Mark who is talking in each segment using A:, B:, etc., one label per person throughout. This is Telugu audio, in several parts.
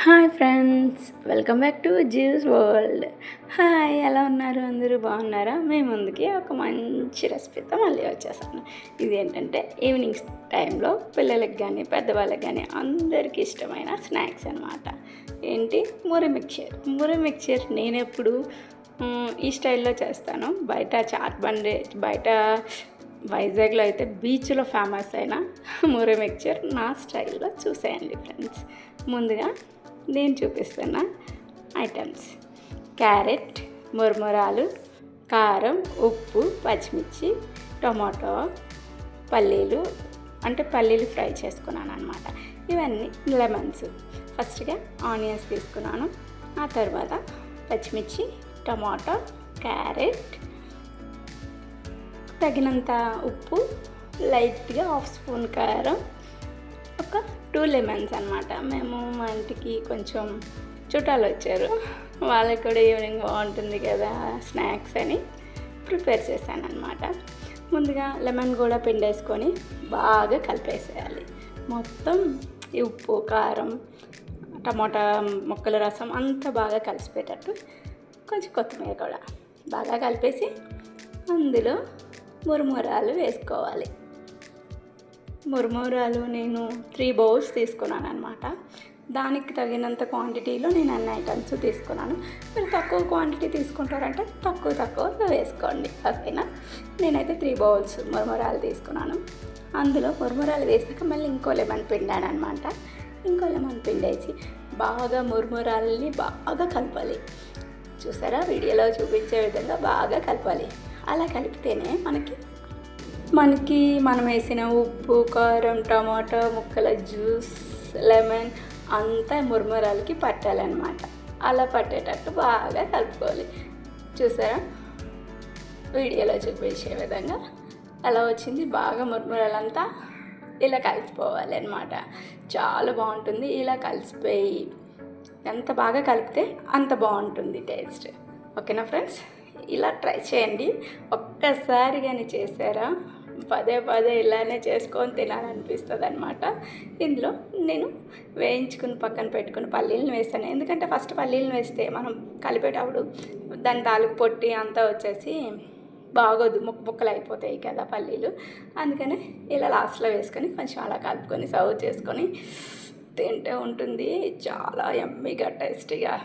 A: Hi friends, welcome back to juice world. Hi, ఎలా ఉన్నారు? అందరూ బాగున్నారా? మేము ముందుకి ఒక మంచి రెసిపీతో మళ్ళీ వచ్చేసాను. ఇది ఏంటంటే ఈవినింగ్ టైంలో పిల్లలకి కానీ పెద్దవాళ్ళకి కానీ అందరికీ ఇష్టమైన స్నాక్స్ అనమాట. ఏంటి? మురి మిక్చర్ నేను ఎప్పుడు ఈ స్టైల్లో చేస్తాను. బయట చాట్ బండి బయట వైజాగ్లో అయితే బీచ్లో ఫేమస్ అయిన మురి మిక్చర్ నా స్టైల్లో చూసేయండి ఫ్రెండ్స్. ముందుగా నేను చూపిస్తున్న ఐటమ్స్: క్యారెట్, మురమురాలు, కారం, ఉప్పు, పచ్చిమిర్చి, టొమాటో, పల్లీలు ఫ్రై చేసుకున్నాను అనమాట. ఇవన్నీ లెమన్స్. ఫస్ట్గా ఆనియన్స్ తీసుకున్నాను, ఆ తర్వాత పచ్చిమిర్చి, టమాటో, క్యారెట్, తగినంత ఉప్పు, లైట్గా 1/2 స్పూన్ కారం, ఒక 2 లెమన్స్ అనమాట. మేము మా ఇంటికి కొంచెం చుట్టాలు వచ్చారు, వాళ్ళకి కూడా ఈవినింగ్ బాగుంటుంది కదా స్నాక్స్ అని ప్రిపేర్ చేశాను అనమాట. ముందుగా లెమన్ కూడా పిండేసుకొని బాగా కలిపేసేయాలి. మొత్తం ఈ ఉప్పు, కారం, టమాటా ముక్కల రసం అంతా బాగా కలిసిపోయేటట్టు కొంచెం కొత్తిమీర కూడా బాగా కలిపేసి అందులో మురమురాలు వేసుకోవాలి. మురమురాలు నేను 3 బౌల్స్ తీసుకున్నాను అనమాట. దానికి తగినంత క్వాంటిటీలో నేను అన్ని ఐటమ్స్ తీసుకున్నాను. మీరు తక్కువ క్వాంటిటీ తీసుకుంటారంటే తక్కువ వేసుకోండి, ఓకేనా? నేనైతే 3 బౌల్స్ మురమురాలు తీసుకున్నాను. అందులో మురమురాలు వేసాక మళ్ళీ ఇంకో లెమన్ పిండాను అనమాట. ఇంకో లెమన్ పిండేసి బాగా మురమురాలని బాగా కలపాలి. చూసారా, వీడియోలో చూపించే విధంగా బాగా కలపాలి. అలా కలిపితేనే మనం వేసిన ఉప్పు, కారం, టమాటో ముక్కల జ్యూస్, లెమన్ అంతా మురమురాలకి పట్టాలన్నమాట. అలా పట్టేటట్టు బాగా కలుపుకోవాలి. చూసారా, వీడియోలో చూపించే విధంగా అలా వచ్చింది. బాగా మురమురాలంతా ఇలా కలిసిపోవాలి అన్నమాట. చాలా బాగుంటుంది ఇలా కలిసిపోయి. ఎంత బాగా కలిపితే అంత బాగుంటుంది టేస్ట్, ఓకేనా ఫ్రెండ్స్? ఇలా ట్రై చేయండి. ఒక్కసారి కానీ చేశారా పదే ఇలానే చేసుకొని తినాలనిపిస్తుంది అనమాట. ఇందులో నేను వేయించుకుని పక్కన పెట్టుకుని పల్లీలను వేస్తాను. ఎందుకంటే ఫస్ట్ పల్లీలను వేస్తే మనం కలిపేటప్పుడు దాని తాలూకు పొట్టి అంతా వచ్చేసి బాగోదు, ముక్కలు అయిపోతాయి కదా పల్లీలు. అందుకని ఇలా లాస్ట్లో వేసుకొని కొంచెం అలా కలుపుకొని సర్వ్ చేసుకొని తింటే ఉంటుంది చాలా యమ్మీగా, టేస్టీగా,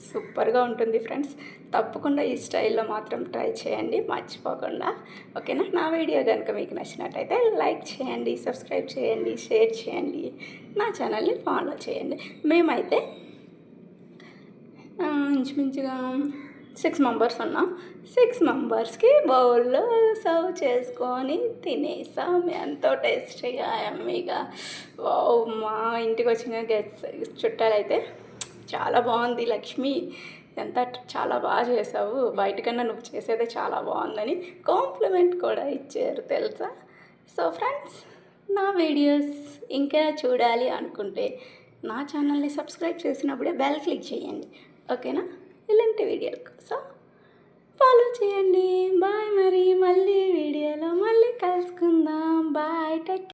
A: సూపర్గా ఉంటుంది ఫ్రెండ్స్. తప్పకుండా ఈ స్టైల్లో మాత్రం ట్రై చేయండి, మర్చిపోకుండా, ఓకేనా? నా వీడియో కనుక మీకు నచ్చినట్టయితే లైక్ చేయండి, సబ్స్క్రైబ్ చేయండి, షేర్ చేయండి, నా ఛానల్ని ఫాలో చేయండి. మేమైతే ఇంచుమించుగా 6 మెంబర్స్ ఉన్నాం. 6 మెంబర్స్కి బౌల్లో సర్వ్ చేసుకొని తినేసాం ఎంతో టేస్టీగా, యమ్మీగా. మా ఇంటికి వచ్చిన చుట్టాలైతే చాలా బాగుంది లక్ష్మి, చాలా బాగా చేసావు, బయటకన్నా నువ్వు చేసేదే చాలా బాగుందని కాంప్లిమెంట్ కూడా ఇచ్చారు తెలుసా. సో ఫ్రెండ్స్, నా వీడియోస్ ఇంకా చూడాలి అనుకుంటే నా ఛానల్ని సబ్స్క్రైబ్ చేసినప్పుడే బెల్ క్లిక్ చేయండి, ఓకేనా? ఇలాంటి వీడియోల కోసం ఫాలో చేయండి. బాయ్, మరి మళ్ళీ వీడియోలో మళ్ళీ కలుసుకుందాం. Bye, take